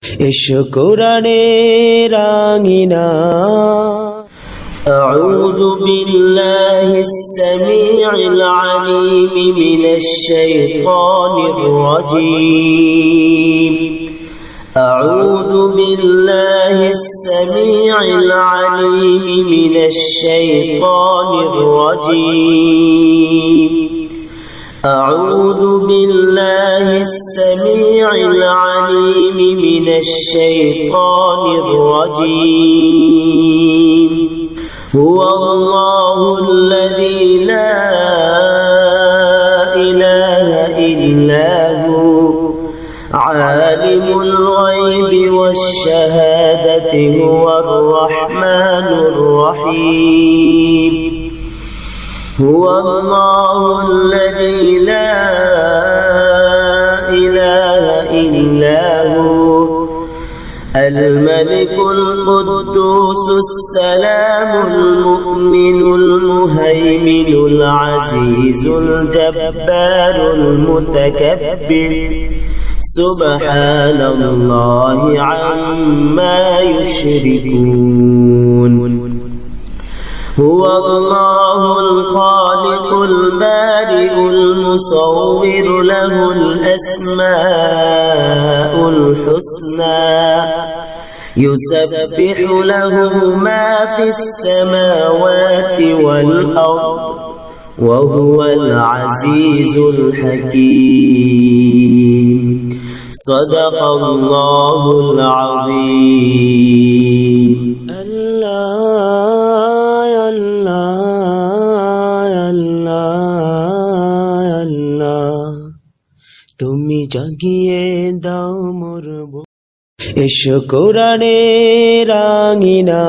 এসো কোরআনে রাঙিনা। أعوذ بالله السميع العليم من الشيطان الرجيم. أعوذ بالله السميع العليم من الشيطان الرجيم. أعوذ بالله السميع العليم من الشيطان الرجيم. هو الله الذي لا إله إلا هو عالم الغيب والشهادة هو الرحمن الرحيم. هو الله الذي لا إله إلا هو الملك القدوس السلام المؤمن المهيمن العزيز الجبار المتكبر سبحان الله عما يشركون. هو الله الخالق البارئ المصور له الأسماء الحسنى يسبح له ما في السماوات والأرض وهو العزيز الحكيم. صدق الله العظيم. তুমি জাগিয়ে দাও মোর এসো কোরআনে রাঙিনা।